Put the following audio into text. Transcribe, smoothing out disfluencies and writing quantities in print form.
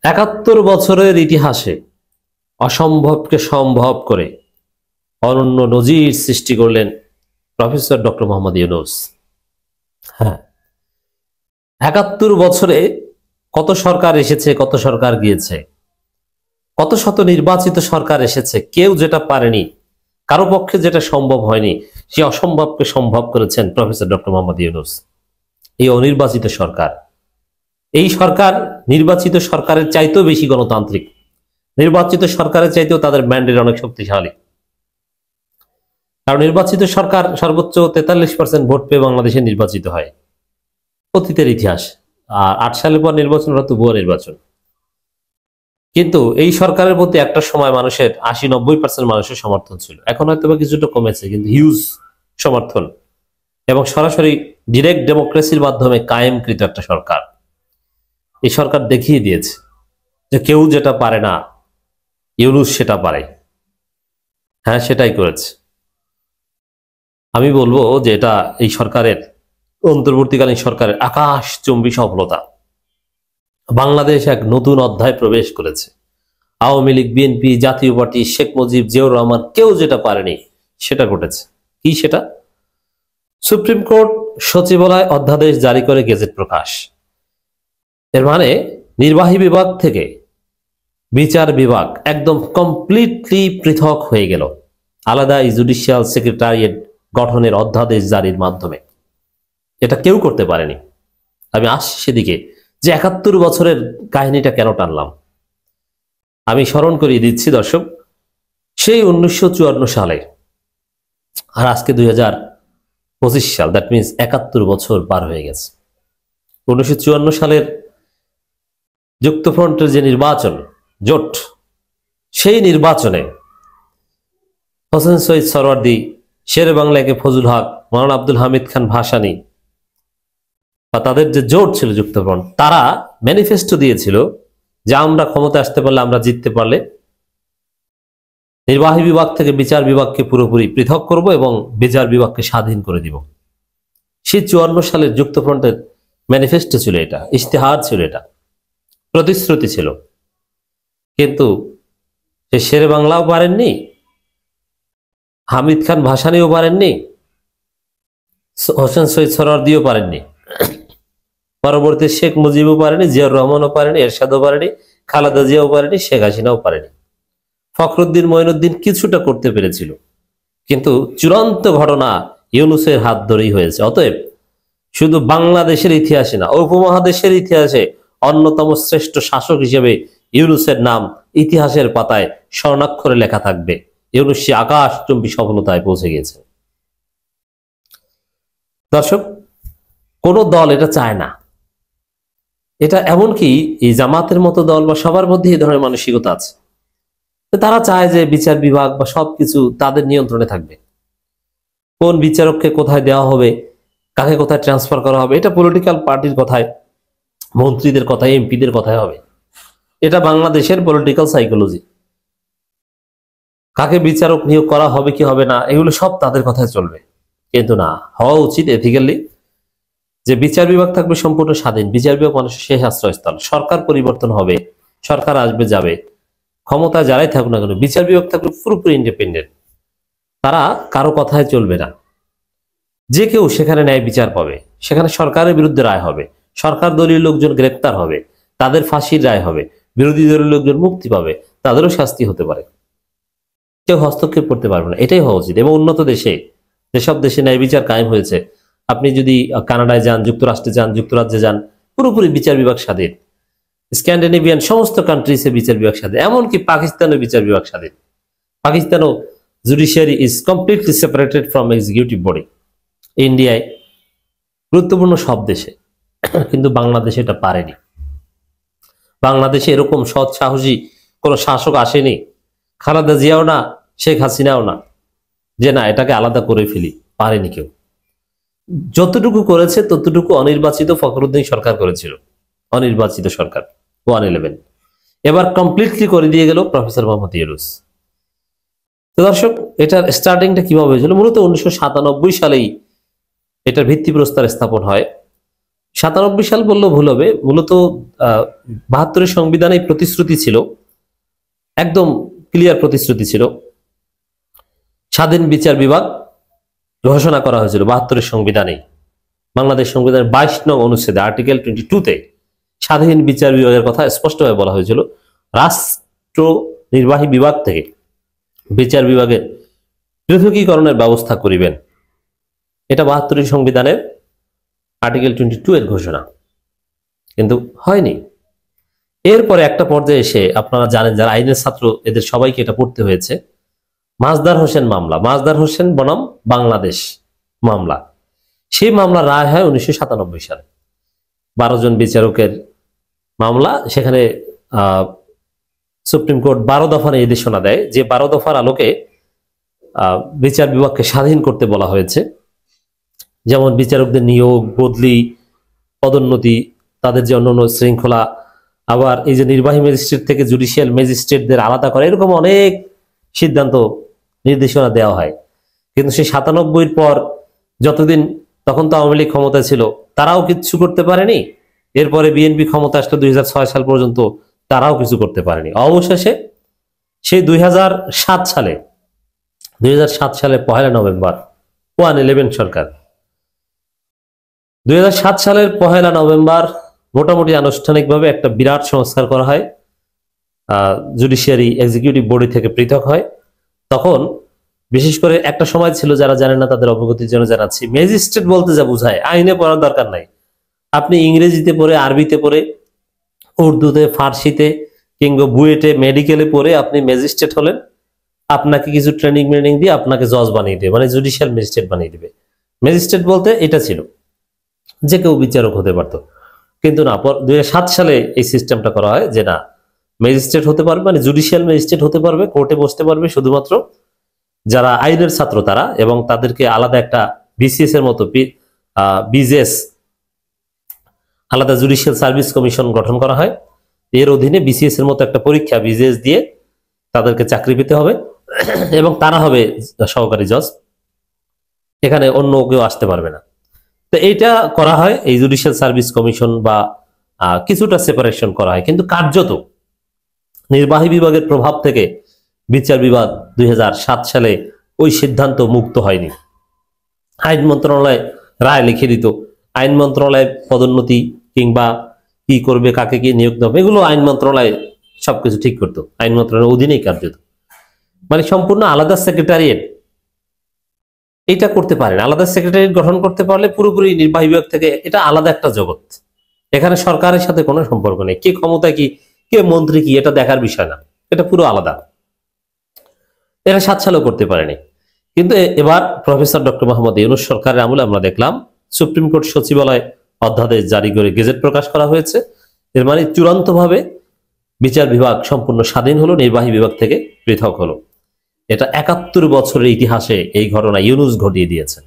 ৭১ বছরের ইতিহাসে অসম্ভবকে সম্ভব করে অনন্য নজির সৃষ্টি করলেন প্রফেসর ডক্টর মোহাম্মদ ইউনূস। হ্যাঁ, ৭১ বছরে কত সরকার এসেছে, কত সরকার গিয়েছে, কত শত নির্বাচিত সরকার এসেছে, কেউ যেটা পারেনি, কারো পক্ষে যেটা সম্ভব হয়নি, সে অসম্ভবকে সম্ভব করেছেন প্রফেসর ডক্টর মোহাম্মদ ইউনূস। এই অনির্বাচিত সরকার, এই সরকার নির্বাচিত সরকারের চাইতেও বেশি গণতান্ত্রিক, নির্বাচিত সরকারের চাইতেও তাদের ম্যান্ডেট অনেক শক্তিশালী। কারণ নির্বাচিত সরকার সর্বোচ্চ 43% ভোট পেয়ে বাংলাদেশে নির্বাচিত হয়, অতীতের ইতিহাস। আর 8 সালের পর নির্বাচন হতো ভুয়া নির্বাচন। কিন্তু এই সরকারের প্রতি একটা সময় মানুষের 80-90% মানুষের সমর্থন ছিল, এখন হয়তো বা কিছুটা কমেছে, কিন্তু হিউজ সমর্থন এবং সরাসরি ডিরেক্ট ডেমোক্রেসির মাধ্যমে কায়েমকৃত একটা সরকার। এই সরকার দেখিয়ে দিয়েছে যে কেউ যেটা পারে না, ইউনূস সেটা পারে। হ্যাঁ, সেটাই করেছে। আমি বলবো যে এটা এই সরকারের, অন্তর্বর্তীকালীন সরকারের আকাশচুম্বী সফলতা। বাংলাদেশ এক নতুন অধ্যায় প্রবেশ করেছে। আওয়ামী লীগ, বিএনপি, জাতীয় পার্টি, শেখ মুজিব, জিয়াউর রহমান কেউ যেটা পারেনি সেটা ঘটেছে। কি সেটা? সুপ্রিম কোর্ট সচিবালয় অধ্যাদেশ জারি করে গেজেট প্রকাশ। এর মানে নির্বাহী বিভাগ থেকে বিচার বিভাগ একদম কমপ্লিটলি পৃথক হয়ে গেল আলাদা জুডিশিয়াল সেক্রেটারিয়েট গঠনের অধ্যাদেশ জারির মাধ্যমে। এটা কেউ করতে পারেনি। আমি আসছি সেদিকে যে ৭১ বছরের কাহিনীটা কেন টানলাম। আমি স্মরণ করিয়ে দিচ্ছি দর্শক, সেই 1954 সালে আর আজকে 2025 সাল, দ্যাট মিনস ৭১ বছর পার হয়ে গেছে। 1954 সালের যুক্তফ্রন্টের যে নির্বাচন, জোট, সেই নির্বাচনে হোসেন শহীদ সরওয়ার্দী, শেরে বাংলা কে ফজল হক, মাওলানা আব্দুল হামিদ খান ভাসানী বা তাদের যে জোট ছিল যুক্তফ্রন্ট, তারা ম্যানিফেস্টো দিয়েছিল যে আমরা ক্ষমতা আসতে পারলে, আমরা জিততে পারলে নির্বাহী বিভাগ থেকে বিচার বিভাগকে পুরোপুরি পৃথক করব এবং বিচার বিভাগকে স্বাধীন করে দিব। সেই 54 সালের যুক্তফ্রন্টের ম্যানিফেস্টো ছিল এটা, ইশতেহার ছিল এটা, প্রতিশ্রুতি ছিল। কিন্তু সে শেরে বাংলাও পারেননি, হামিদ খান ভাসানীও পারেননি, হোসেন শহীদ সরওয়ার্দীও পারেননি, পরবর্তী শেখ মুজিবও পারেনি, জিয়াউর রহমানও পারেনি, এরশাদও পারেনি, খালেদা জিয়াও পারেনি, শেখ হাসিনাও পারেনি। ফখরুদ্দিন মঈনুদ্দিন কিছুটা করতে পেরেছিল, কিন্তু চূড়ান্ত ঘটনা ইউনূসের হাত ধরেই হয়েছে। অতএব শুধু বাংলাদেশের ইতিহাসে না, উপমহাদেশের ইতিহাসে অন্যতম শ্রেষ্ঠ শাসক হিসেবে ইউনূসের নাম ইতিহাসের পাতায় স্বর্ণাক্ষরে লেখা থাকবে। ইউনূস আকাশচুম্বী সফলতায় পৌঁছে গেছে। দর্শক, কোন দল এটা চায় না। এটা এমনকি এই জামাতের মতো দল বা সবার মধ্যে এই ধরনের মানসিকতা আছে, তারা চায় যে বিচার বিভাগ বা সবকিছু তাদের নিয়ন্ত্রণে থাকবে। কোন বিচারককে কোথায় দেওয়া হবে, কাকে কোথায় ট্রান্সফার করা হবে, এটা পলিটিক্যাল পার্টির কথায়, মন্ত্রীদের কথায়, এমপিদের কথায় হবে। এটা বাংলাদেশের পলিটিক্যাল সাইকোলজি। কাকে বিচারক নিয়োগ করা হবে কি হবে না, এগুলো সব তাদের কথায় চলবে। কিন্তু না, হওয়া উচিত এথিক্যালি যে বিচার বিভাগ থাকবে সম্পূর্ণ স্বাধীন। বিচার বিভাগ মানুষের শেষ আশ্রয়স্থল। সরকার পরিবর্তন হবে, সরকার আসবে যাবে, ক্ষমতা যারাই থাকুক না কেন, বিচার বিভাগ থাকবে পুরোপুরি ইন্ডিপেন্ডেন্ট। তারা কারো কথায় চলবে না। যে কেউ সেখানে ন্যায় বিচার পাবে, সেখানে সরকারের বিরুদ্ধে রায় হবে, সরকার দলীয় লোকজন গ্রেপ্তার হবে, তাদের ফাঁসির রায় হবে, বিরোধী দলীয় লোকজন মুক্তি পাবে, তাদেরও শাস্তি হতে পারে, কেউ হস্তক্ষেপ করতে পারবে না। এটাই হওয়া উচিত। এবং উন্নত দেশে, যেসব দেশে ন্যায় বিচার কায়েম হয়েছে, আপনি যদি কানাডায় যান, যুক্তরাষ্ট্রে যান, যুক্তরাজ্যে যান, পুরোপুরি বিচার বিভাগ স্বাধীন। স্ক্যান্ডিনেভিয়ান সমস্ত কান্ট্রিজে বিচার বিভাগ স্বাধীন, এমনকি পাকিস্তানের বিচার বিভাগ স্বাধীন। পাকিস্তানও judiciary is completely separated from executive body. ইন্ডিয়ায়, গুরুত্বপূর্ণ সব দেশে, কিন্তু বাংলাদেশে এটা পারেনি। বাংলাদেশে এরকম সৎ সাহসী কোনো শাসক আসেনি, খালেদা জিয়াও না, শেখ হাসিনাও না, যে না এটাকে আলাদা করে ফেলি, পারেনি কেউ। যতটুকু করেছে ততটুকু অনির্বাচিত ফখরুদ্দিন সরকার করেছিল, অনির্বাচিত সরকার 111। এবার কমপ্লিটলি করে দিয়ে গেল প্রফেসর মোহাম্মদ ইউনূস। তো দর্শক, এটার স্টার্টিংটা কিভাবে হয়েছিল? মূলত 1997 সালেই এটার ভিত্তিপ্রস্তর স্থাপন হয়। 97 সাল বললেও ভুল হবে, মূলত 72-এর সংবিধানে প্রতিশ্রুতি ছিল, একদম ক্লিয়ার প্রতিশ্রুতি ছিল, স্বাধীন বিচার বিভাগ ঘোষণা করা হয়েছিল 72-এর সংবিধানে। বাংলাদেশ সংবিধানের 22 নং অনুচ্ছেদে আর্টিকেল 22-তে স্বাধীন বিচার বিভাগের কথা স্পষ্টভাবে বলা হয়েছিল। রাষ্ট্র নির্বাহী বিভাগ থেকে বিচার বিভাগের পৃথকীকরণের ব্যবস্থা করিবেন। এটা 72-এর সংবিধানের আর্টিকেল 22 এর ঘোষণা, কিন্তু হয়নি। এরপরে একটা পর্যায়ে এসে আপনারা জানেন, যারা আইনের ছাত্র এদের সবাইকে এটা পড়তে হয়েছে, মাজদার হোসেন মামলা, মাজদার হোসেন বনাম বাংলাদেশ মামলা। সেই মামলার রায় হয় 1997 সালে। 12 জন বিচারকের মামলা। সেখানে সুপ্রিম কোর্ট 12 দফা নির্দেশনা দেয়, যে 12 দফার আলোকে বিচার বিভাগকে স্বাধীন করতে বলা হয়েছে। যেমন বিচারকদের নিয়োগ, বদলি, পদোন্নতি, তাদের যে অন্যান্য শৃঙ্খলা, আবার এই যে নির্বাহী ম্যাজিস্ট্রেট থেকে জুডিশিয়াল ম্যাজিস্ট্রেটদের আলাদা করা, এরকম অনেক সিদ্ধান্ত নির্দেশনা দেওয়া হয়। কিন্তু সেই 97-এর পর যতদিন, তখন তো আওয়ামী লীগ ক্ষমতা ছিল, তারাও কিছু করতে পারেনি। এরপরে বিএনপি ক্ষমতা আসলো 2006 সাল পর্যন্ত, তারাও কিছু করতে পারেনি। অবশেষে সেই 2007 সালের 1 নভেম্বর 111 সরকার 2007 সালের 1 নভেম্বর মোটামুটি আনুষ্ঠানিকভাবে একটা বিরাট সংস্কার করা হয়, জুডিশিয়ারি এক্সিকিউটিভ বডি থেকে পৃথক হয়। তখন বিশেষ করে একটা সময় ছিল, যারা জানেন না তাদের অবগতির জন্য জানাচ্ছি, ম্যাজিস্ট্রেট বলতে যা বোঝায় আইনে পড়ার দরকার নাই। আপনি ইংরেজিতে পড়ে, আরবিতে পড়ে, উর্দুতে, ফার্সিতে কিংবা বুয়েটে, মেডিকেলে পড়ে আপনি ম্যাজিস্ট্রেট হলেন, আপনাকে কিছু ট্রেনিং দিয়ে আপনাকে জজ বানিয়ে দেবে, মানে জুডিশিয়াল ম্যাজিস্ট্রেট বানিয়ে দেবে। ম্যাজিস্ট্রেট বলতে এটা ছিল, যে কেউ বিচারক হতে পারত। কিন্তু না, 2007 সালে এই সিস্টেমটা করা হয় যে না, ম্যাজিস্ট্রেট হতে পারবে, মানে জুডিশিয়াল ম্যাজিস্ট্রেট হতে পারবে, কোর্টে বসতে পারবে শুধুমাত্র যারা আইনের ছাত্র তারা, এবং তাদেরকে আলাদা একটা বিসিএস এর মতো বিজেএস, আলাদা জুডিশিয়াল সার্ভিস কমিশন গঠন করা হয়। এর অধীনে বিসিএস এর মতো একটা পরীক্ষা বিজেএস দিয়ে তাদেরকে চাকরি পেতে হবে, এবং তারা হবে সহকারী জজ। এখানে অন্য কেউ আসতে পারবে না। তো এইটা করা হয়, এই জুডিশিয়াল সার্ভিস কমিশন বা কিছুটা সেপারেশন করা হয়। কিন্তু কার্যত নির্বাহী বিভাগের প্রভাব থেকে বিচার বিভাগ 2007 সালে ওই সিদ্ধান্ত মুক্ত হয়নি। আইন মন্ত্রণালয় রায় লিখে দিত, আইন মন্ত্রণালয় পদোন্নতি কিংবা কি করবে, কাকে কি নিয়োগ দেবে, এগুলো আইন মন্ত্রণালয় সবকিছু ঠিক করতো, আইন মন্ত্রণালয়ের অধীনেই কার্যত। মানে সম্পূর্ণ আলাদা সেক্রেটারিয়েট এটা করতে পারেন। আলাদা সেক্রেটারিয়েট গঠন করতে পারলে পুরোপুরি নির্বাহী বিভাগ থেকে এটা আলাদা একটা জগৎ। এখানে সরকারের সাথে কোনো সম্পর্ক নেই, কে ক্ষমতা কি, কে মন্ত্রী কি, এটা দেখার বিষয় না, এটা পুরো আলাদা। এরা 7 সালেও করতে পারেনি। কিন্তু এবার প্রফেসর ডক্টর মোহাম্মদ ইউনূস সরকারের আমলে আমরা দেখলাম সুপ্রিম কোর্ট সচিবালয় অধ্যাদেশ জারি করে গেজেট প্রকাশ করা হয়েছে। এর মানে চূড়ান্তভাবে বিচার বিভাগ সম্পূর্ণ স্বাধীন হলো, নির্বাহী বিভাগ থেকে পৃথক হলো। এটা 71 বছরের ইতিহাসে এই ঘটনা ইউনূস ঘটিয়ে দিয়েছেন।